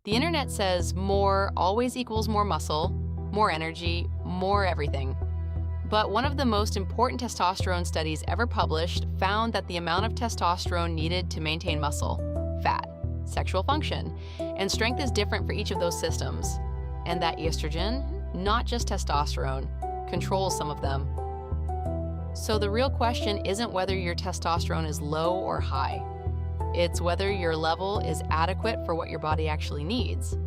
The internet says more always equals more muscle, more energy, more everything. But one of the most important testosterone studies ever published found that the amount of testosterone needed to maintain muscle, fat, sexual function, and strength is different for each of those systems, and that estrogen, not just testosterone, controls some of them. So the real question isn't whether your testosterone is low or high. It's whether your level is adequate for what your body actually needs.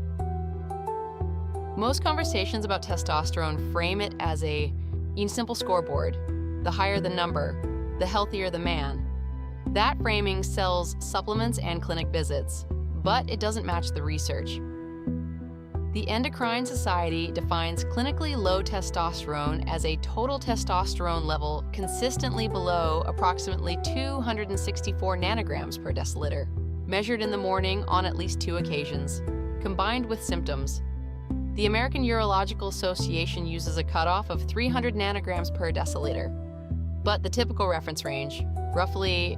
Most conversations about testosterone frame it as a simple scoreboard. The higher the number, the healthier the man. That framing sells supplements and clinic visits, but it doesn't match the research. The Endocrine Society defines clinically low testosterone as a total testosterone level consistently below approximately 264 nanograms per deciliter, measured in the morning on at least 2 occasions, combined with symptoms. The American Urological Association uses a cutoff of 300 nanograms per deciliter, but the typical reference range, roughly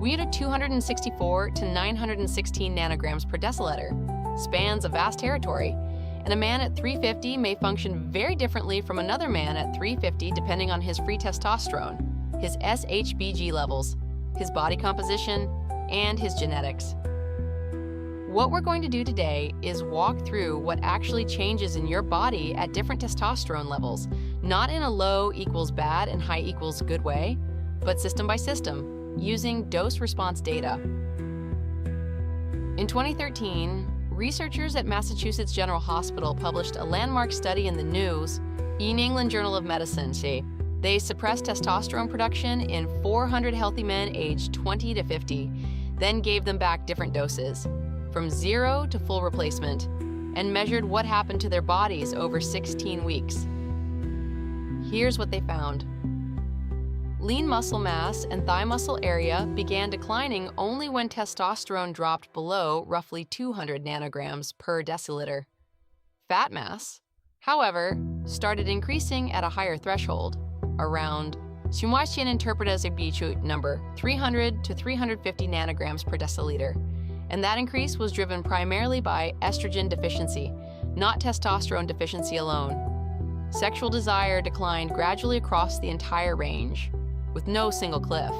264 to 916 nanograms per deciliter, spans a vast territory, and a man at 350 may function very differently from another man at 350 depending on his free testosterone, his SHBG levels, his body composition, and his genetics. What we're going to do today is walk through what actually changes in your body at different testosterone levels, not in a low equals bad and high equals good way, but system by system, using dose-response data. In 2013, researchers at Massachusetts General Hospital published a landmark study in the New England Journal of Medicine. They suppressed testosterone production in 400 healthy men aged 20 to 50, then gave them back different doses, from 0 to full replacement, and measured what happened to their bodies over 16 weeks. Here's what they found. Lean muscle mass and thigh muscle area began declining only when testosterone dropped below roughly 200 nanograms per deciliter. Fat mass, however, started increasing at a higher threshold, around interpreted as a BH number 300 to 350 nanograms per deciliter, and that increase was driven primarily by estrogen deficiency, not testosterone deficiency alone. Sexual desire declined gradually across the entire range, with no single cliff,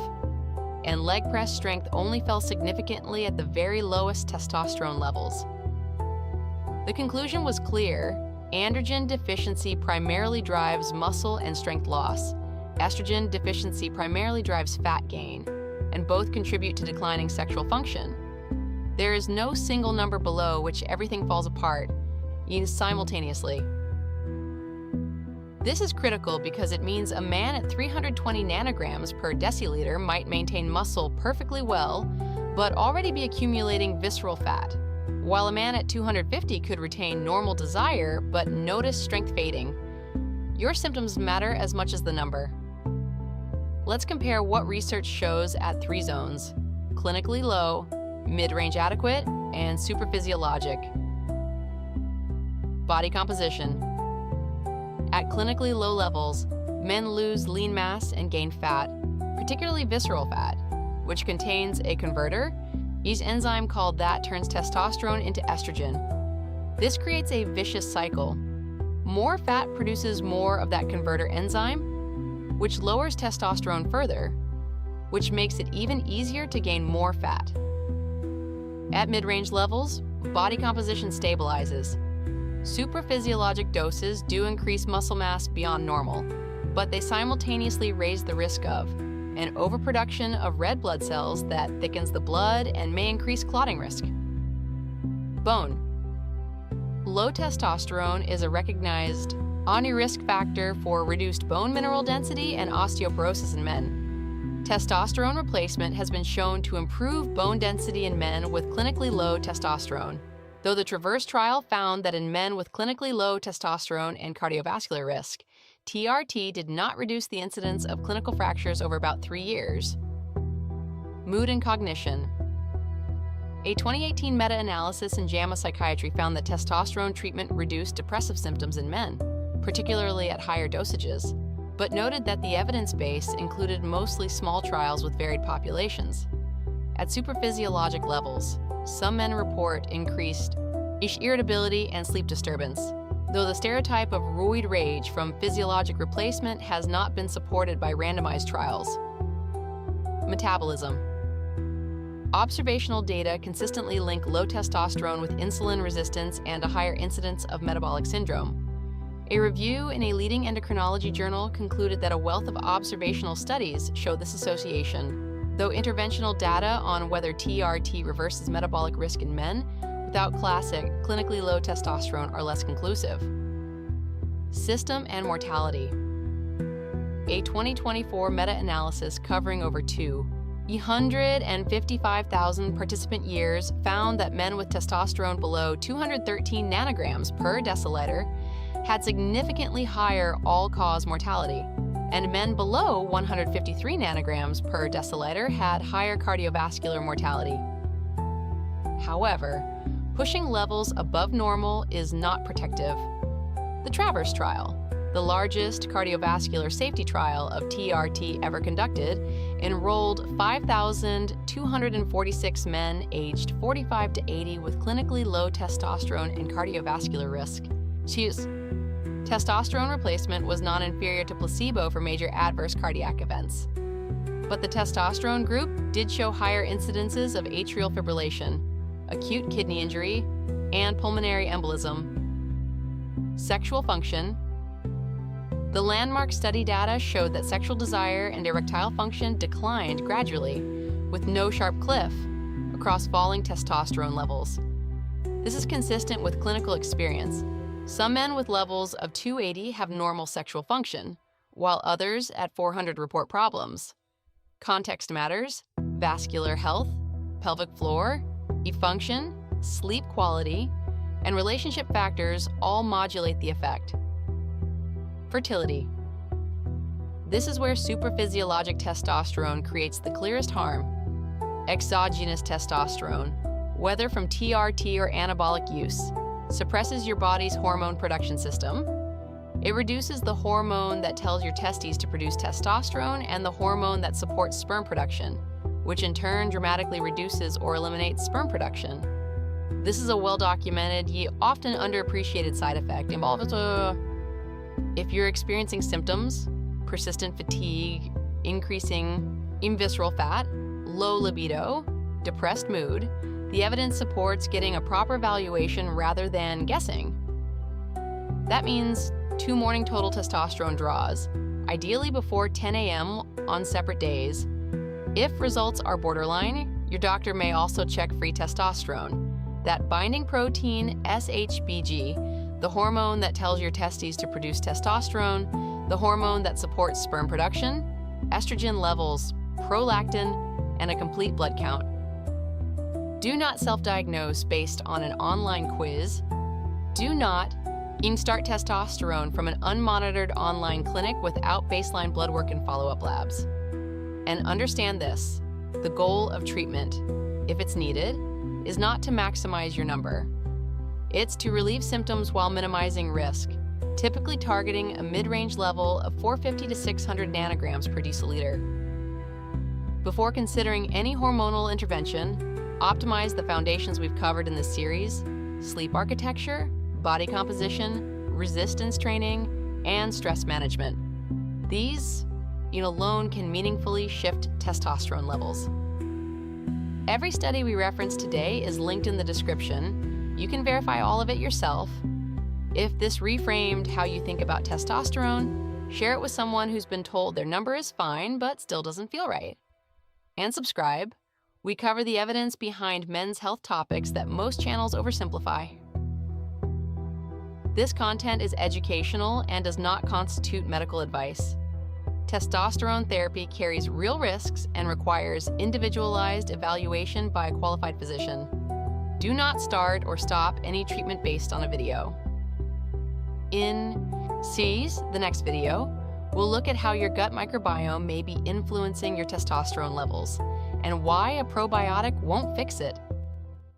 and leg press strength only fell significantly at the very lowest testosterone levels. The conclusion was clear: androgen deficiency primarily drives muscle and strength loss. Estrogen deficiency primarily drives fat gain, and both contribute to declining sexual function. There is no single number below which everything falls apart, simultaneously. This is critical because it means a man at 320 nanograms per deciliter might maintain muscle perfectly well, but already be accumulating visceral fat, while a man at 250 could retain normal desire but notice strength fading. Your symptoms matter as much as the number. Let's compare what research shows at 3 zones: clinically low, mid-range adequate, and supraphysiologic. Body composition. At clinically low levels, men lose lean mass and gain fat, particularly visceral fat, which contains a converter. Each enzyme called that turns testosterone into estrogen. This creates a vicious cycle. More fat produces more of that converter enzyme, which lowers testosterone further, which makes it even easier to gain more fat. At mid-range levels, body composition stabilizes. Supraphysiologic doses do increase muscle mass beyond normal, but they simultaneously raise the risk of an overproduction of red blood cells that thickens the blood and may increase clotting risk. Bone. Low testosterone is a recognized risk factor for reduced bone mineral density and osteoporosis in men. Testosterone replacement has been shown to improve bone density in men with clinically low testosterone, though the Traverse trial found that in men with clinically low testosterone and cardiovascular risk, TRT did not reduce the incidence of clinical fractures over about 3 years. Mood and cognition. A 2018 meta-analysis in JAMA Psychiatry found that testosterone treatment reduced depressive symptoms in men, particularly at higher dosages, but noted that the evidence base included mostly small trials with varied populations. At supraphysiologic levels, some men report increased irritability, and sleep disturbance, though the stereotype of roid rage from physiologic replacement has not been supported by randomized trials. Metabolism. Observational data consistently link low testosterone with insulin resistance and a higher incidence of metabolic syndrome. A review in a leading endocrinology journal concluded that a wealth of observational studies show this association, though interventional data on whether TRT reverses metabolic risk in men without classic, clinically low testosterone are less conclusive. System and mortality. A 2024 meta-analysis covering over 255,000 participant years found that men with testosterone below 213 nanograms per deciliter had significantly higher all-cause mortality, and men below 153 nanograms per deciliter had higher cardiovascular mortality. However, pushing levels above normal is not protective. The TRAVERSE trial, the largest cardiovascular safety trial of TRT ever conducted, enrolled 5,246 men aged 45 to 80 with clinically low testosterone and cardiovascular risk. Testosterone replacement was non-inferior to placebo for major adverse cardiac events. But the testosterone group did show higher incidences of atrial fibrillation, acute kidney injury, and pulmonary embolism. Sexual function. The landmark study data showed that sexual desire and erectile function declined gradually, with no sharp cliff, across falling testosterone levels. This is consistent with clinical experience. Some men with levels of 280 have normal sexual function, while others at 400 report problems. Context matters. Vascular health, pelvic floor, function, sleep quality, and relationship factors all modulate the effect. Fertility. This is where supraphysiologic testosterone creates the clearest harm. Exogenous testosterone, whether from TRT or anabolic use, suppresses your body's hormone production system. It reduces the hormone that tells your testes to produce testosterone and the hormone that supports sperm production, which in turn dramatically reduces or eliminates sperm production. This is a well-documented, yet often underappreciated side effect involved. If you're experiencing symptoms, persistent fatigue, increasing visceral fat, low libido, depressed mood, the evidence supports getting a proper evaluation rather than guessing. That means 2 morning total testosterone draws, ideally before 10 a.m. on separate days. If results are borderline, your doctor may also check free testosterone, that binding protein SHBG, the hormone that tells your testes to produce testosterone, the hormone that supports sperm production, estrogen levels, prolactin, and a complete blood count. Do not self-diagnose based on an online quiz. Do not start testosterone from an unmonitored online clinic without baseline blood work and follow-up labs. And understand this, the goal of treatment, if it's needed, is not to maximize your number. It's to relieve symptoms while minimizing risk, typically targeting a mid-range level of 450 to 600 nanograms per deciliter. Before considering any hormonal intervention, optimize the foundations we've covered in this series: sleep architecture, body composition, resistance training, and stress management. These, alone can meaningfully shift testosterone levels. Every study we reference today is linked in the description. You can verify all of it yourself. If this reframed how you think about testosterone, share it with someone who's been told their number is fine but still doesn't feel right. And subscribe. We cover the evidence behind men's health topics that most channels oversimplify. This content is educational and does not constitute medical advice. Testosterone therapy carries real risks and requires individualized evaluation by a qualified physician. Do not start or stop any treatment based on a video. In the next video, we'll look at how your gut microbiome may be influencing your testosterone levels and why a probiotic won't fix it.